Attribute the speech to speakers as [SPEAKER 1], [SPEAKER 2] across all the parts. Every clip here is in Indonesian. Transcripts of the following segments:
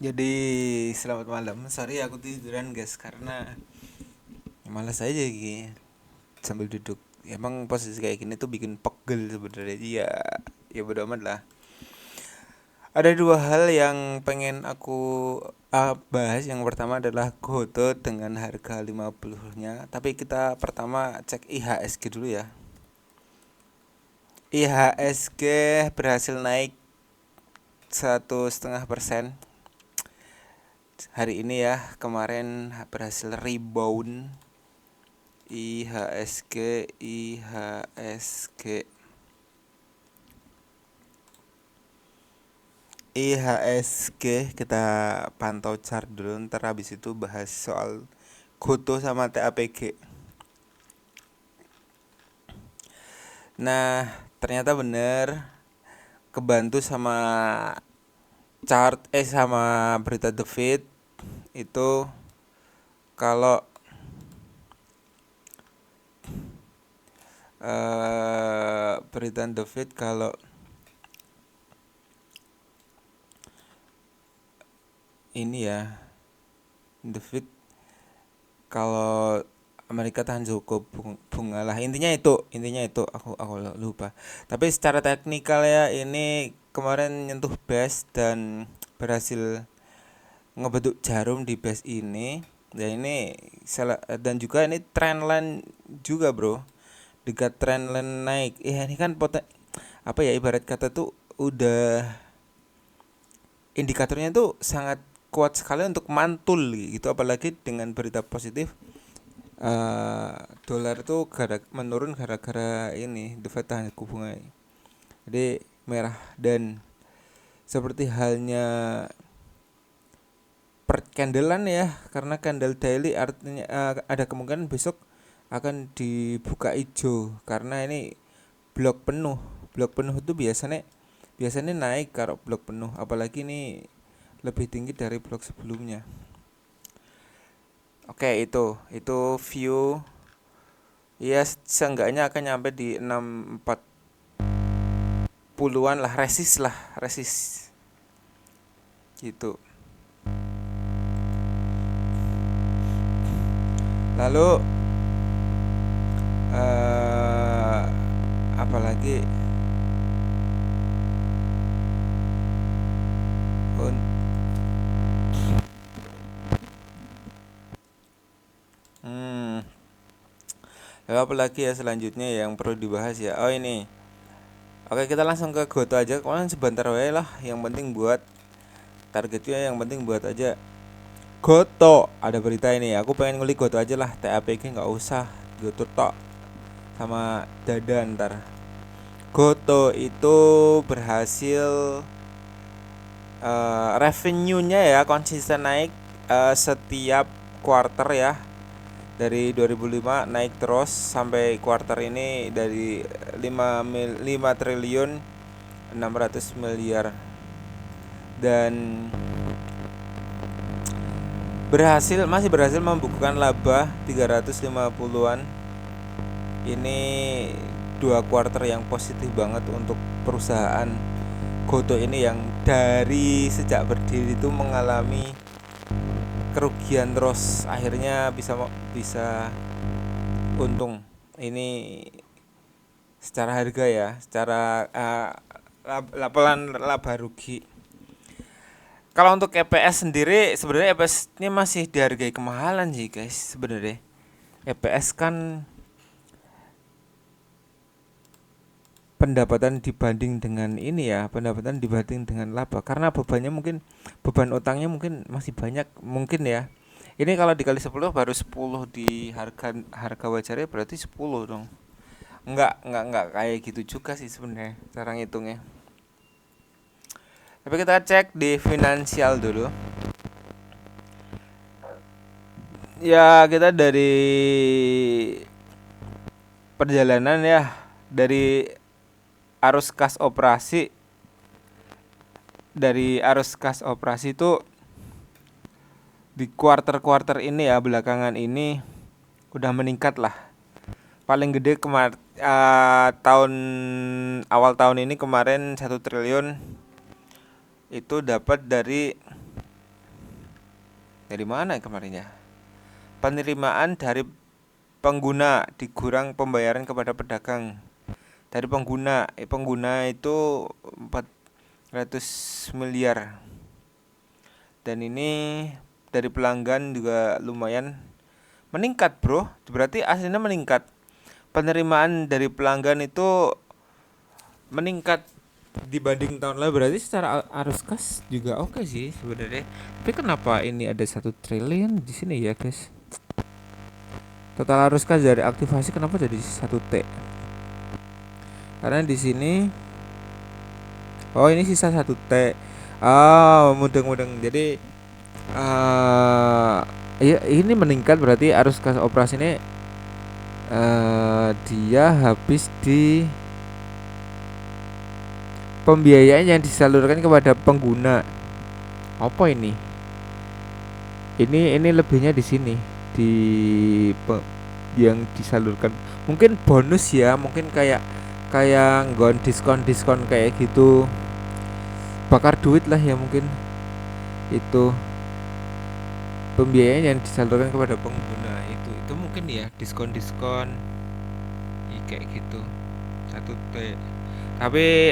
[SPEAKER 1] Jadi selamat malam. Sorry aku tiduran guys karena malas aja gini sambil duduk. Emang posisi kayak gini tuh bikin pegel sebenarnya. Ya, ya bodo amat lah. Ada dua hal yang pengen aku bahas. Yang pertama adalah Goto dengan harga 50-nya. Tapi kita pertama cek IHSG dulu ya. IHSG berhasil naik 1,5% hari ini ya. Kemarin berhasil rebound. IHSG kita pantau chart dulu, ntar habis itu bahas soal Goto sama TAPG. Nah, ternyata bener kebantu sama sama berita The Fed itu kalau berita The Fed kalau ini ya, The Fed kalau Amerika tahan suku bunga lah, intinya itu aku lupa. Tapi secara teknikal ya, ini kemarin nyentuh base dan berhasil ngebentuk jarum di base ini. Dan ini dan juga ini trendline juga bro, dekat trendline naik. Ini kan apa ya, ibarat kata tuh udah indikatornya tuh sangat kuat sekali untuk mantul gitu, apalagi dengan berita positif. Dolar tuh menurun gara-gara ini The Fed tahan suku bunga. Jadi merah, dan seperti halnya per candlean ya, karena candle daily artinya ada kemungkinan besok akan dibuka hijau karena ini blok penuh. Blok penuh itu biasanya biasanya naik kalau blok penuh, apalagi ini lebih tinggi dari blok sebelumnya. Oke, itu view ya, seenggaknya akan nyampe di 640-an lah, resist gitu. Lalu apalagi hmm, lalu apalagi ya selanjutnya yang perlu dibahas ya. Oh ini, oke kita langsung ke Goto aja. Kalian sebentar wae lah, yang penting buat targetnya, yang penting buat aja Goto. Ada berita ini, aku pengen ngulik Goto aja lah, TAPG nggak usah. Goto tok sama dada ntar. Goto itu berhasil revenue-nya ya konsisten naik setiap quarter ya. Dari 2005 naik terus sampai quarter ini dari 5 triliun 600 miliar, dan masih berhasil membukukan laba 350-an. Ini dua quarter yang positif banget untuk perusahaan Goto ini, yang dari sejak berdiri itu mengalami kerugian terus, akhirnya bisa untung. Ini secara harga ya, secara laporan laba rugi. Kalau untuk EPS sendiri, sebenarnya EPS ini masih dihargai kemahalan sih guys sebenarnya. EPS kan pendapatan dibanding dengan laba, karena beban utangnya mungkin masih banyak mungkin ya. Ini kalau dikali 10 baru 10 di harga wajarnya, berarti 10 dong. Enggak kayak gitu juga sih sebenarnya cara ngitungnya. Tapi kita cek di finansial dulu. Ya, kita dari perjalanan ya, dari arus kas operasi itu di kuarter-kuarter ini ya, belakangan ini udah meningkat lah. Paling gede awal tahun ini kemarin 1 triliun itu dapat dari Dari mana kemarin ya? Penerimaan dari pengguna dikurang pembayaran kepada pedagang. Dari pengguna itu 400 miliar. Dan ini dari pelanggan juga lumayan meningkat, bro. Berarti aslinya meningkat. Penerimaan dari pelanggan itu meningkat dibanding tahun lalu. Berarti secara arus kas juga oke sih sebenarnya. Tapi kenapa ini ada 1 triliun di sini ya, guys? Total arus kas dari aktivasi kenapa jadi 1 T? Karena di sini ini sisa 1 T. Mudeng-mudeng. Jadi ya ini meningkat berarti arus kas operasi ini dia habis di pembiayaan yang disalurkan kepada pengguna. Apa ini? Ini lebihnya di sini di yang disalurkan. Mungkin bonus ya, mungkin kayak nggon diskon kayak gitu. Bakar duit lah ya mungkin. Itu pembiayaan yang disalurkan kepada pengguna itu mungkin ya diskon kayak gitu 1 T. Tapi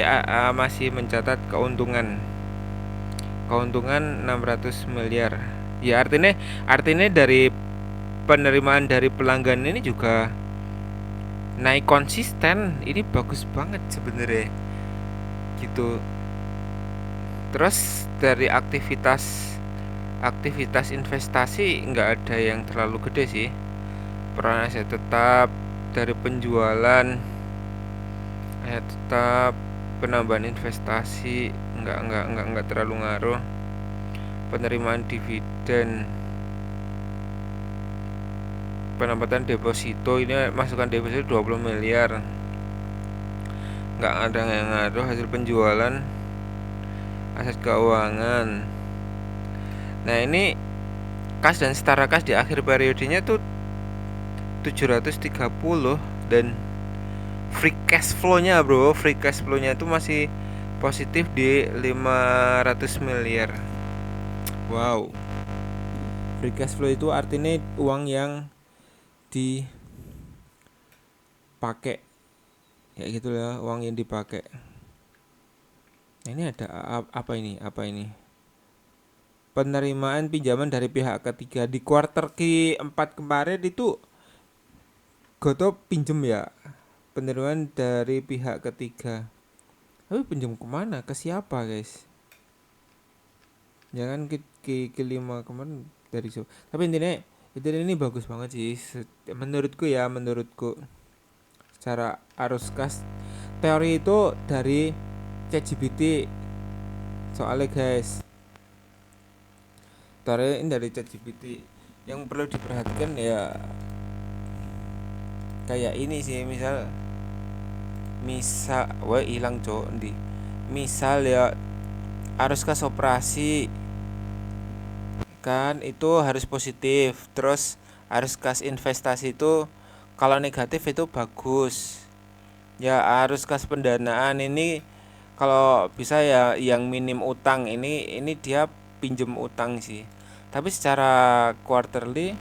[SPEAKER 1] masih mencatat keuntungan 600 miliar. Ya artinya dari penerimaan dari pelanggan ini juga naik konsisten. Ini bagus banget sebenarnya gitu. Terus dari aktivitas investasi nggak ada yang terlalu gede sih. Peran aset tetap dari penjualan aset tetap, penambahan investasi nggak terlalu ngaruh. Penerimaan dividen, penempatan deposito, ini masukan deposito 20 miliar, nggak ada yang ngaruh. Hasil penjualan aset keuangan. Nah ini kas dan setara kas di akhir periodenya tuh 730 dan free cash flow-nya itu masih positif di 500 miliar. Wow. Free cash flow itu artinya uang yang dipakai. Ya gitu ya, uang yang dipakai. Nah, ini ada apa ini? Penerimaan pinjaman dari pihak ketiga di kuartal ke-4 kemarin itu Goto pinjem ya. Penerimaan dari pihak ketiga. Tapi pinjam kemana? Ke siapa, guys? Jangan ke 5 kemarin dari siapa. Tapi intinya ini bagus banget sih. Menurutku secara arus kas teori itu dari ChatGPT soalnya, guys. Teori ini dari ChatGPT. Yang perlu diperhatikan ya kayak ini sih, misal hilang cok di. Misal ya arus kas operasi kan itu harus positif. Terus arus kas investasi itu kalau negatif itu bagus. Ya arus kas pendanaan ini kalau bisa ya yang minim utang, ini dia pinjem utang sih. Tapi secara quarterly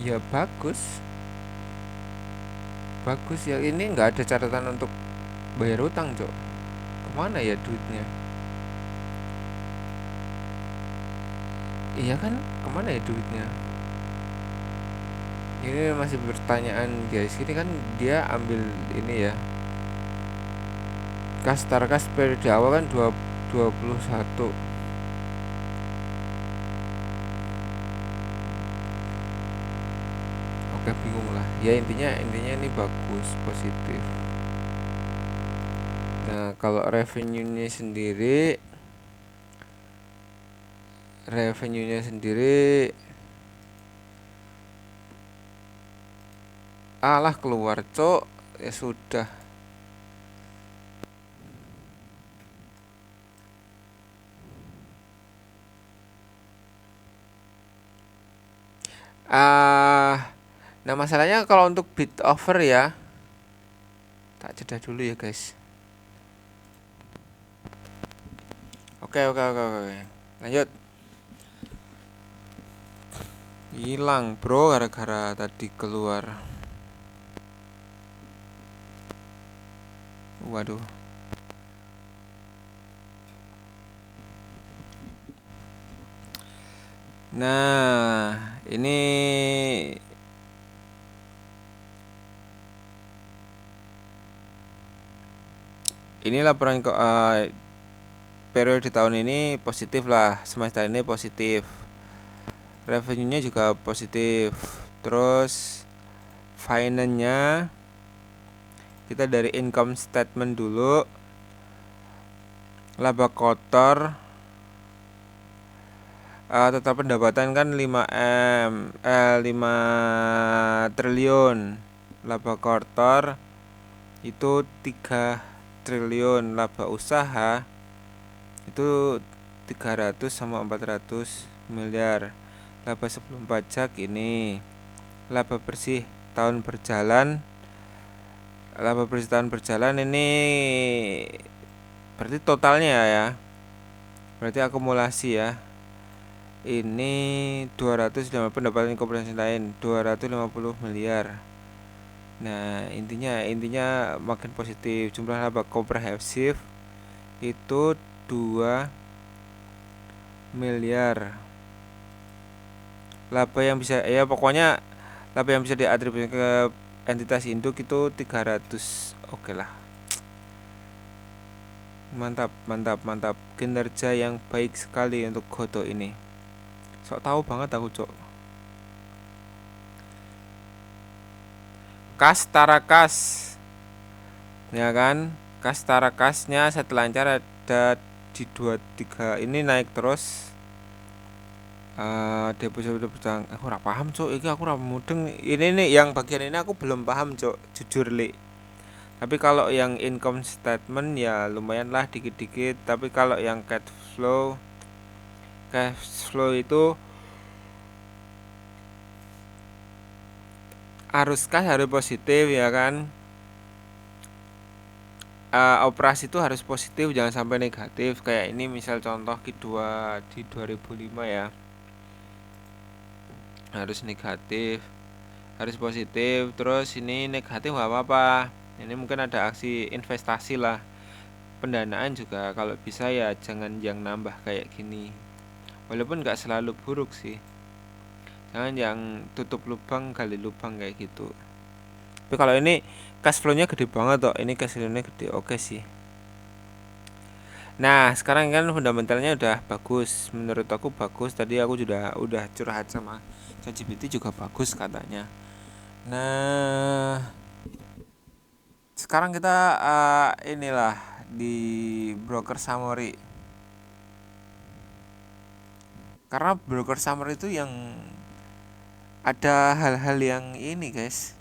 [SPEAKER 1] ya bagus ya. Ini nggak ada catatan untuk bayar utang cok. Kemana ya duitnya? Iya kan, kemana ya duitnya? Ini masih pertanyaan, guys. Ini kan dia ambil ini ya, kas tarkas periode awal kan 21. Oke, bingung lah ya. Intinya ini bagus, positif. Nah kalau revenue-nya sendiri alah keluar cok. Ya sudah. Nah masalahnya kalau untuk bid over ya, tak jeda dulu ya, guys. Oke, oke, oke, oke. Lanjut. Hilang, bro, gara-gara tadi keluar. Waduh. Nah, ini laporan periode tahun ini positif lah, semester ini positif. Revenue-nya juga positif. Terus finance-nya kita dari income statement dulu. Laba kotor total pendapatan kan 5 triliun. Laba kotor itu 3 triliun. Laba usaha itu 300 sama 400 miliar. Laba sebelum pajak ini. Laba bersih tahun berjalan. Laba bersih tahun berjalan ini berarti totalnya ya. Berarti akumulasi ya. Ini 250 pendapatan korporasi lain 250 miliar. Nah, intinya makin positif. Jumlah laba komprehensif itu 2 miliar. Laba yang bisa ya pokoknya laba yang bisa diatribusikan ke entitas induk itu 300. Oke lah. Mantap, mantap, mantap. Kinerja yang baik sekali untuk Goto ini. Sok tahu banget aku, Cok. Kas Tarakas. Ya kan? Kas Tarakasnya setelah lancar ada di 23 ini naik terus. Deposito berutang aku ora paham cuk, iki aku ora mudeng. Ini nih yang bagian ini aku belum paham cuk, jujur li. Tapi kalau yang income statement ya lumayan lah dikit-dikit. Tapi kalau yang cash flow itu harus positif ya kan. Operasi itu harus positif, jangan sampai negatif. Kayak ini misal contoh Q2 di 2005 ya, harus negatif, harus positif. Terus ini negatif nggak apa-apa, ini mungkin ada aksi investasi lah. Pendanaan juga kalau bisa ya jangan yang nambah kayak gini, walaupun nggak selalu buruk sih. Jangan yang tutup lubang gali lubang kayak gitu. Tapi kalau ini cash flow nya gede banget toh, ini cash flow nya gede, oke sih. Nah sekarang kan fundamentalnya udah bagus, menurut aku bagus. Tadi aku udah curhat sama ChatGPT juga bagus katanya. Nah sekarang kita inilah di broker summary. Karena broker summary itu yang ada hal-hal yang ini guys.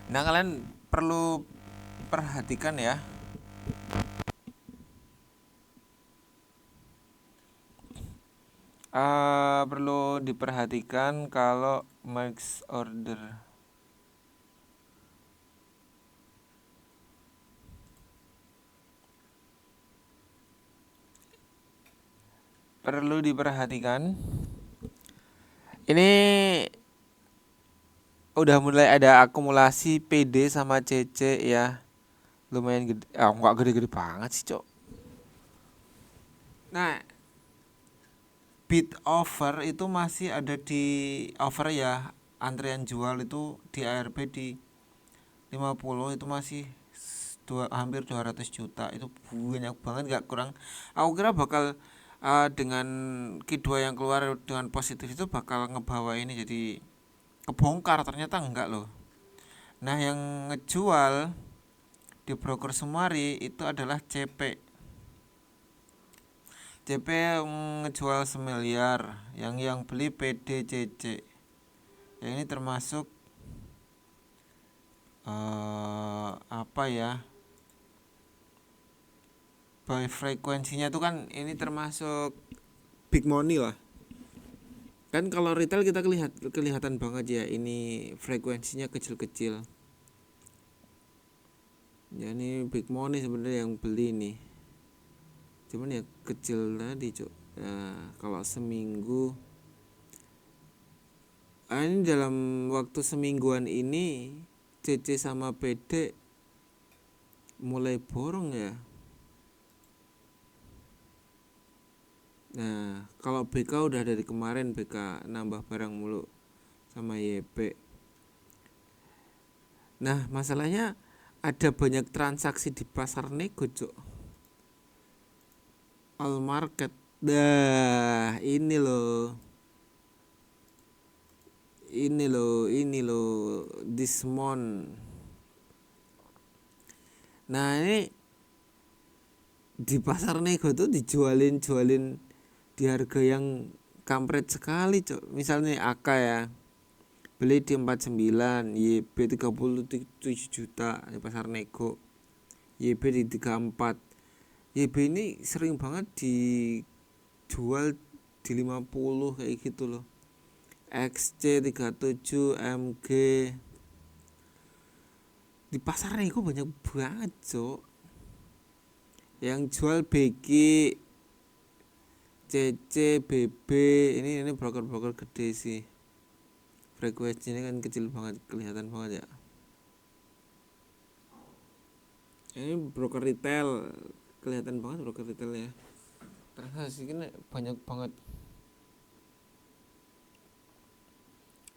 [SPEAKER 1] Nah kalian perlu perhatikan ya. Perlu diperhatikan kalau max order. Perlu diperhatikan. Ini udah mulai ada akumulasi PD sama CC ya. Lumayan gede. Enggak gede-gede banget sih, Cok. Nah, bid over itu masih ada di over ya. Antrian jual itu di ARB di 50 itu masih hampir 200 juta. Itu banyak banget, gak kurang. Aku kira bakal dengan Q2 yang keluar dengan positif itu bakal ngebawa ini jadi kebongkar, ternyata enggak loh. Nah yang ngejual di broker Sumari itu adalah CP. CP ngejual semiliar, yang beli PDCC. Yang ini termasuk apa ya? By frekuensinya tuh kan ini termasuk big money lah. Kan kalau retail kita kelihatan banget ya ini frekuensinya kecil-kecil. Ya ini big money sebenarnya yang beli nih. Cuman ya kecil tadi, Cuk. Nah, kalau seminggu ini dalam waktu semingguan ini CC sama PD mulai borong ya. Nah, kalau BK udah dari kemarin BK nambah barang mulu sama YP. Nah, masalahnya ada banyak transaksi di pasar nego, Cuk. All market. Dah, ini loh. Ini loh this month. Nah, ini di pasar nego tuh dijualin di harga yang kampret sekali, Cuk. Misalnya AK ya, beli di 49, YB 37 juta di pasar nego. YB di 34. YB ini sering banget dijual di 50 kayak gitu loh. XC 37 MG di pasar nego banyak banget, Cuk. Yang jual BG, CC, BB, ini broker-broker gede sih. Frekuensinya kan kecil banget, kelihatan banget ya. Ini broker retail, kelihatan banget broker retail ya. Transaksi ini banyak banget.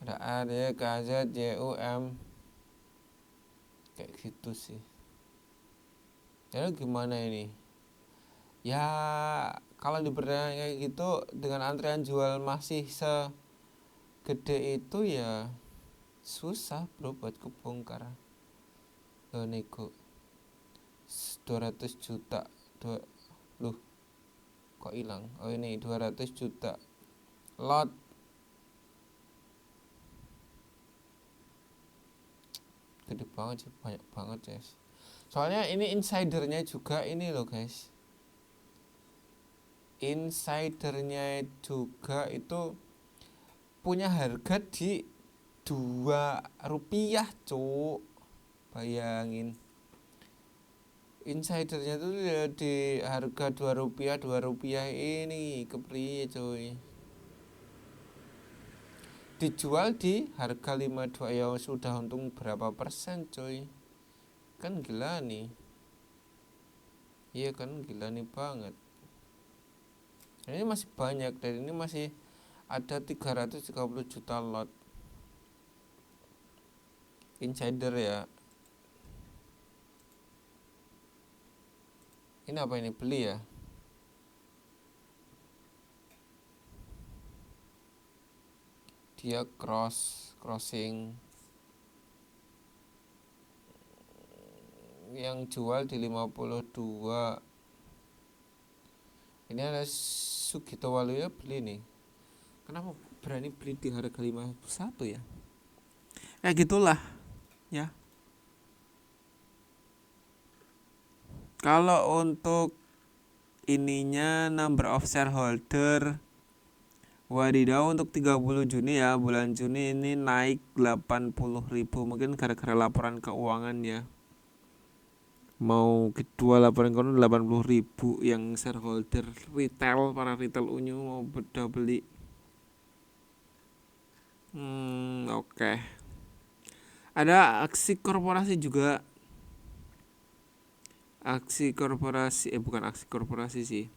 [SPEAKER 1] Ada AD, KZ, JUM, kayak gitu sih. Jadi gimana ini? Ya kalau diperdayakan kayak gitu dengan antrian jual masih segede itu ya susah bro buat kebongkar. Nego 200 juta loh kok hilang. Oh ini 200 juta lot. Gede banget sih, banyak banget guys. Soalnya ini insidernya juga ini loh guys. Insidernya juga itu punya harga di 2 rupiah, Cuk. Bayangin. Insidernya tuh di harga 2 rupiah, 2 rupiah ini kepriye, cuy. Dijual di harga 52 ya sudah untung berapa persen, cuy. Kan gila nih. Iya kan gila nih banget. Ini masih banyak dan ini masih ada 330 juta lot insider ya. Ini apa ini beli ya? Dia crossing yang jual di 52. Ini ada Sugito Waluyo beli nih. Kenapa berani beli di harga 51 ya? Ya gitulah ya. Kalau untuk ininya number of shareholder, wadidaw, untuk 30 Juni ya, bulan Juni ini naik 80.000, mungkin gara-gara laporan keuangan ya. Mau kedua laporan keuangan 80.000 yang shareholder retail, para retail unyu mau pada beli. Oke. Ada aksi korporasi juga. Bukan aksi korporasi sih.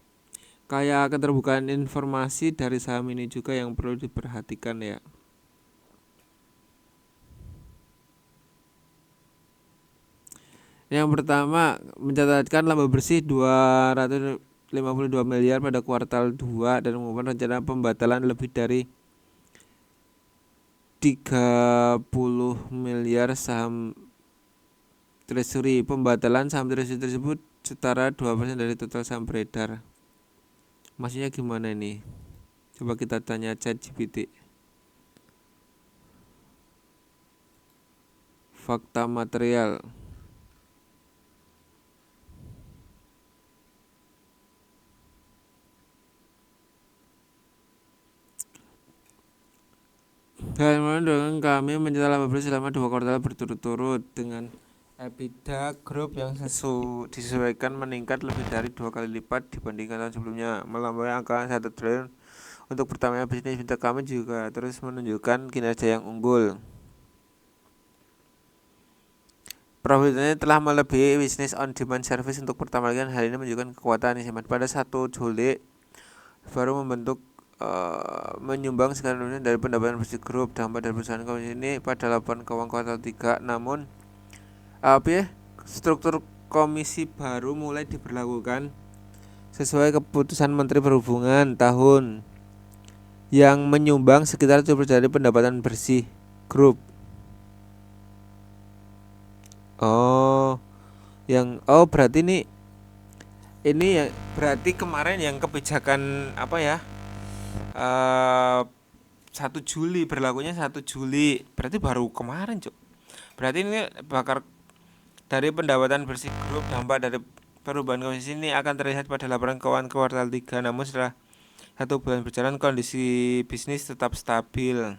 [SPEAKER 1] Kayak keterbukaan informasi dari saham ini juga yang perlu diperhatikan ya. Yang pertama, mencatatkan laba bersih 252 miliar pada kuartal 2 dan mengumumkan rencana pembatalan lebih dari 30 miliar saham treasury. Pembatalan saham treasury tersebut setara 2% dari total saham beredar. Maksudnya gimana ini? Coba kita tanya ChatGPT. Fakta material. Dan dengan kami mencetak laba bersih selama 2 kuartal berturut-turut dengan EBITDA grup yang disesuaikan meningkat lebih dari 2 kali lipat dibandingkan tahun sebelumnya, melampaui angka 1 triliun. Untuk pertamanya bisnis fintech kami juga terus menunjukkan kinerja yang unggul. Profitnya telah melebihi bisnis on demand service untuk pertama kali. Hal ini menunjukkan kekuatan Insimat. Pada 1 Juli baru menyumbang sekitar dari pendapatan bersih grup. Dampak dari perusahaan komisi ini pada laporan keuangan kuartal 3. Namun struktur komisi baru mulai diberlakukan sesuai keputusan Menteri Perhubungan tahun yang menyumbang sekitar 70% dari pendapatan bersih grup. Berarti ini ya, berarti kemarin yang kebijakan apa ya? 1 Juli berlakunya 1 Juli. Berarti baru kemarin, Cuk. Berarti ini bakar dari pendapatan bersih grup. Dampak dari perubahan komisi ini akan terlihat pada laporan keuangan kuartal 3. Namun setelah 1 bulan berjalan, kondisi bisnis tetap stabil.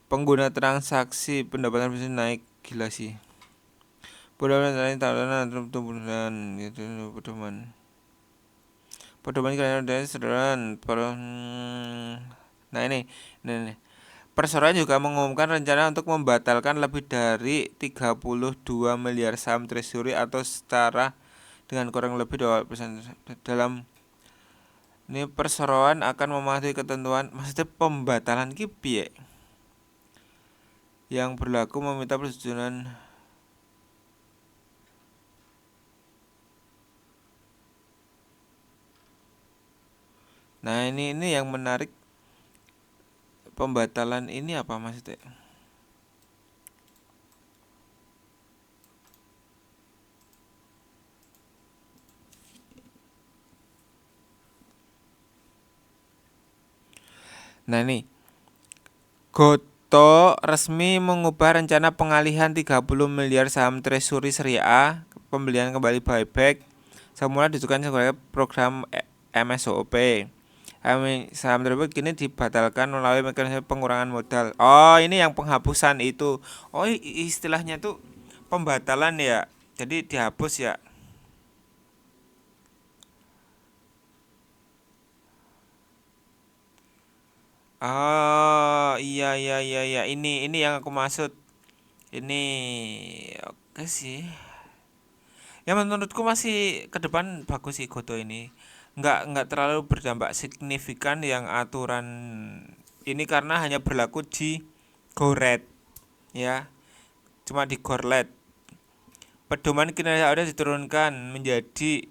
[SPEAKER 1] Pengguna transaksi pendapatan bisnis naik gila sih. Pendapatan lain tahunan pertumbuhan gitu pedoman kinerja dan sederhana. Nah ini. Perseroan juga mengumumkan rencana untuk membatalkan lebih dari 32 miliar saham treasury atau setara dengan kurang lebih 2%. Dalam ini perseroan akan mematuhi ketentuan, maksudnya pembatalan piye yang berlaku, meminta persetujuan Nah ini yang menarik, pembatalan ini apa maksudnya? Nah ini Gotoh resmi mengubah rencana pengalihan 30 miliar saham treasury Serie A, pembelian kembali buyback semula ditentukan sebagai program MSOP. Saham tersebut kini dibatalkan melalui mekanisme pengurangan modal. Oh, ini yang penghapusan itu. Oh, istilahnya tuh pembatalan ya. Jadi dihapus ya. Oh, iya. Ini yang aku maksud. Ini oke sih. Ya menurutku masih ke depan bagus sih Goto ini. Nggak terlalu berdampak signifikan yang aturan ini karena hanya berlaku di Goret ya. Cuma di Gorlet. Pedoman kinerja ada diturunkan menjadi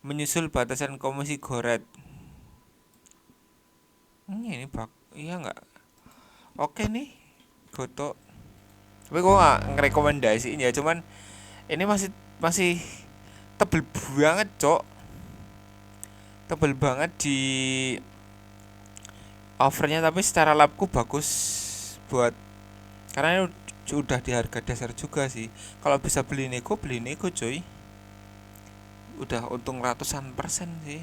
[SPEAKER 1] menyusul batasan komisi Goret. Ini iya nggak? Oke nih Goto. Tapi gue nggak ngerekomendasiin ya, cuman ini masih tebel banget, Cok. Tebel banget di offernya, tapi secara labku bagus buat karena ini udah di harga dasar juga sih. Kalau bisa beli nego cuy. Udah untung ratusan persen sih.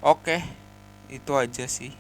[SPEAKER 1] Oke, itu aja sih.